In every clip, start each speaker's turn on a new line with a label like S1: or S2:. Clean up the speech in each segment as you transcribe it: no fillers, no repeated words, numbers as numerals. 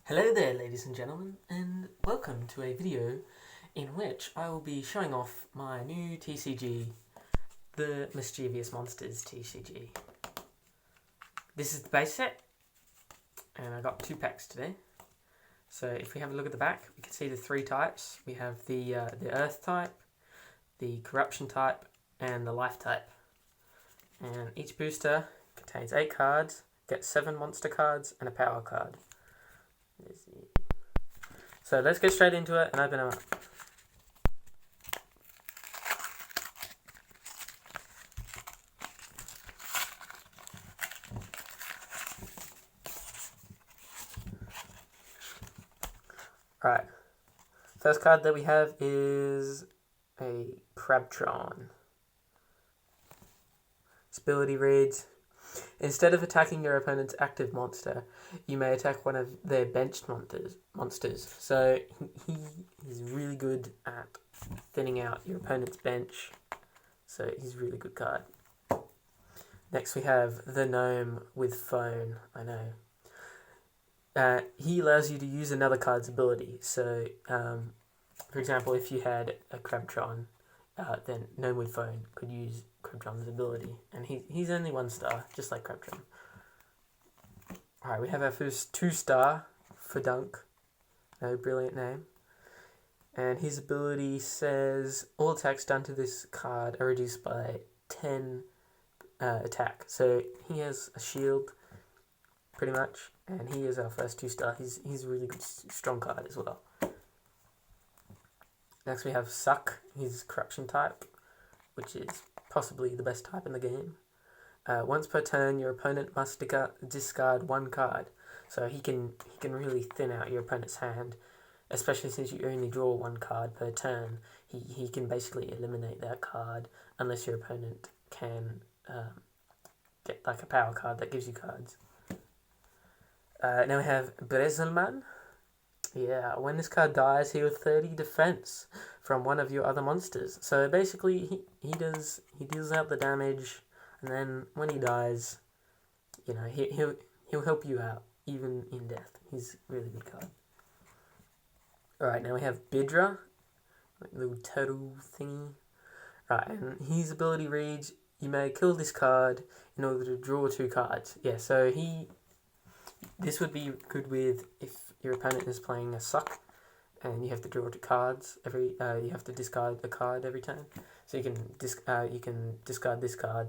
S1: Hello there, ladies and gentlemen, and welcome to a video in which I will be showing off my new TCG, the Mischievous Monsters TCG. This is the base set, and I got 2 packs today. So if we have a look at the back, we can see the 3 types. We have the Earth type, the Corruption type, and the Life type. And each booster contains 8 cards, gets 7 monster cards, and a power card. So let's get straight into it and open them up. Right, first card that we have is a Crabtron. Its ability reads, instead of attacking your opponent's active monster, you may attack one of their benched monsters. So he is really good at thinning out your opponent's bench. So he's a really good card. Next we have the Gnome with Phone. I know. He allows you to use another card's ability. So, for example, if you had a Crabtron, then Gnome with Phone could use Crabtron's ability. And he's only 1 star, just like Crabtron. Alright, we have our first 2-star for Dunk. No, brilliant name. And his ability says, all attacks done to this card are reduced by 10 attack. So he has a shield, pretty much. And he is our first 2-star. He's a really good, strong card as well. Next we have Suck. He's Corruption type, which is possibly the best type in the game. Once per turn, your opponent must discard 1 card. So he can really thin out your opponent's hand, especially since you only draw 1 card per turn. He can basically eliminate that card unless your opponent can get like a power card that gives you cards. Now we have Brezelman. Yeah, when this card dies, heal 30 defense from one of your other monsters. So basically, he deals out the damage, and then when he dies, you know, he'll help you out even in death. He's a really good card. All right, now we have Bidra, like little turtle thingy. Right, and his ability reads, you may kill this card in order to draw 2 cards. Yeah, so this would be good with if your opponent is playing a Suck, and you have to draw 2 cards you have to discard a card every turn. So you can discard this card,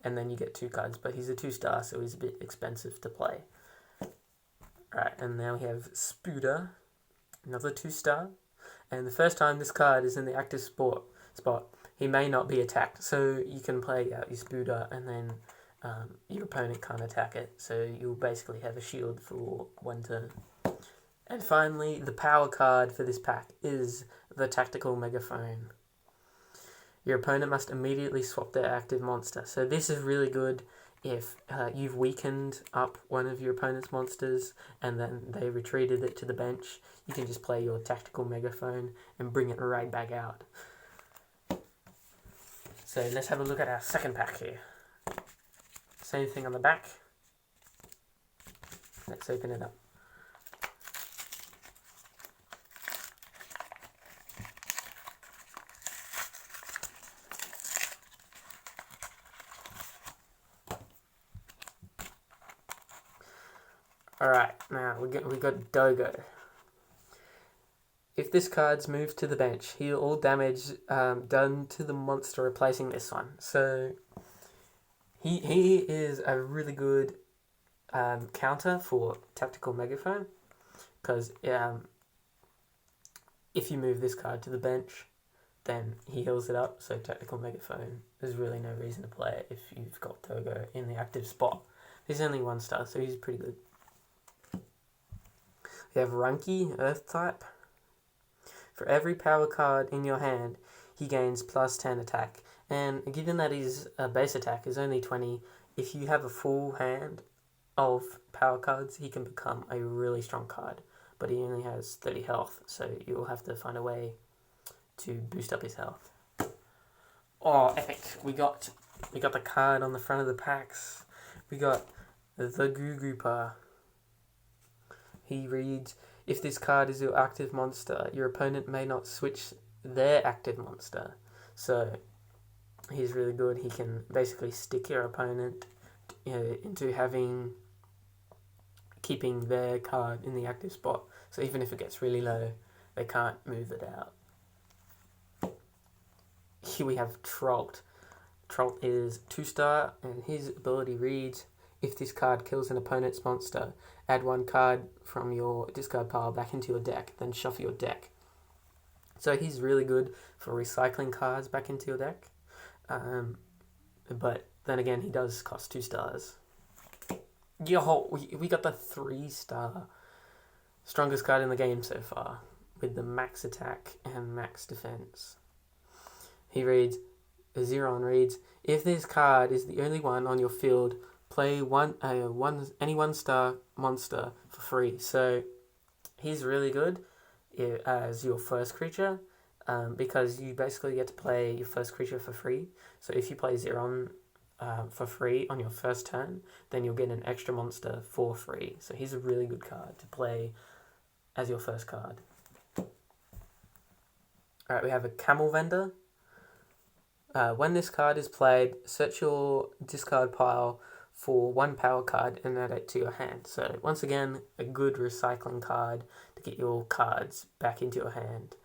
S1: and then you get 2 cards. But he's a 2-star, so he's a bit expensive to play. Right, and now we have Spooder, another 2-star, and the first time this card is in the active spot, he may not be attacked. So you can play out your Spooder, and then your opponent can't attack it, so you'll basically have a shield for 1 turn. And finally, the power card for this pack is the Tactical Megaphone. Your opponent must immediately swap their active monster. So this is really good if you've weakened up one of your opponent's monsters and then they retreated it to the bench. You can just play your Tactical Megaphone and bring it right back out. So let's have a look at our second pack here. Same thing on the back. Let's open it up. Alright, now we got Dogo. If this card's moved to the bench, heal all damage done to the monster replacing this one. So he is a really good counter for Tactical Megaphone, because if you move this card to the bench, then he heals it up. So Tactical Megaphone, there's really no reason to play it if you've got Dogo in the active spot. He's only 1-star, so he's pretty good. We have Runky, Earth type. For every power card in your hand, he gains plus 10 attack. And given that his base attack is only 20, if you have a full hand of power cards, he can become a really strong card. But he only has 30 health, so you'll have to find a way to boost up his health. Oh, epic. We got the card on the front of the packs. We got the Goo Grouper. he reads, if this card is your active monster, your opponent may not switch their active monster. So he's really good. He can basically stick your opponent into keeping their card in the active spot. So even if it gets really low, they can't move it out. Here we have Trolt. Trolt is 2-star, and his ability reads, if this card kills an opponent's monster, add 1 card from your discard pile back into your deck, then shuffle your deck. So he's really good for recycling cards back into your deck. But then again, he does cost 2 stars. Yo, we got the 3-star strongest card in the game so far, with the max attack and max defense. He reads, Zeron reads, if this card is the only one on your field, play any 1-star monster for free. So he's really good as your first creature, because you basically get to play your first creature for free. So if you play Zeron for free on your first turn, then you'll get an extra monster for free. So he's a really good card to play as your first card. Alright, we have a Camel Vendor. When this card is played, search your discard pile for 1 power card and add it to your hand. So once again, a good recycling card to get your cards back into your hand,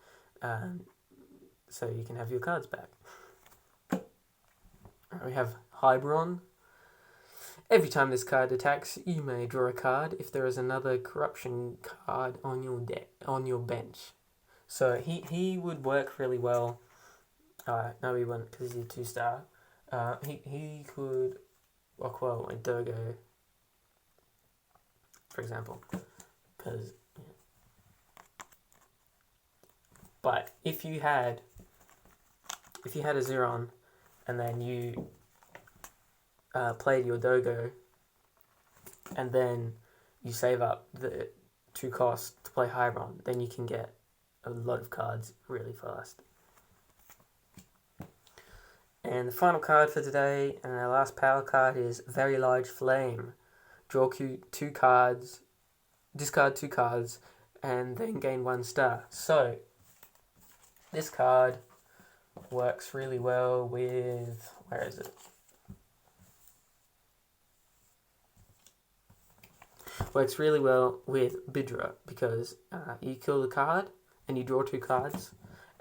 S1: so you can have your cards back. We have Hybron. Every time this card attacks, you may draw a card if there is another corruption card on your bench. So he would work really well. No, he wouldn't, because he's a 2-star. He could work well with Dogo, for example. But if you had a Zeron, and then you played your Dogo, and then you save up the 2 costs to play Hybron, then you can get a lot of cards really fast. And the final card for today, and our last power card, is Very Large Flame. Draw 2 cards, discard 2 cards, and then gain 1 star. So, this card works really well with... Where is it? Works really well with Bidra, because you kill the card, and you draw 2 cards,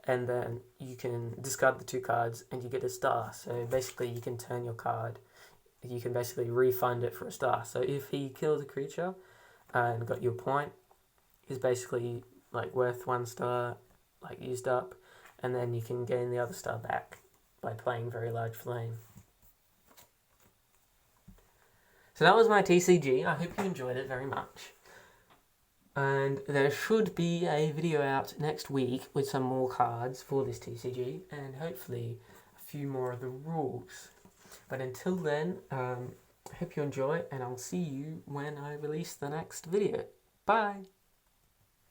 S1: and then you can discard the 2 cards and you get a star. So basically you can turn your card, you can basically refund it for a star. So if he killed a creature and got your point, is basically like worth 1 star, like used up, and then you can gain the other star back by playing Very Large Flame. So that was my TCG. I hope you enjoyed it very much. And there should be a video out next week with some more cards for this TCG, and hopefully a few more of the rules. But until then, I hope you enjoy, and I'll see you when I release the next video. Bye!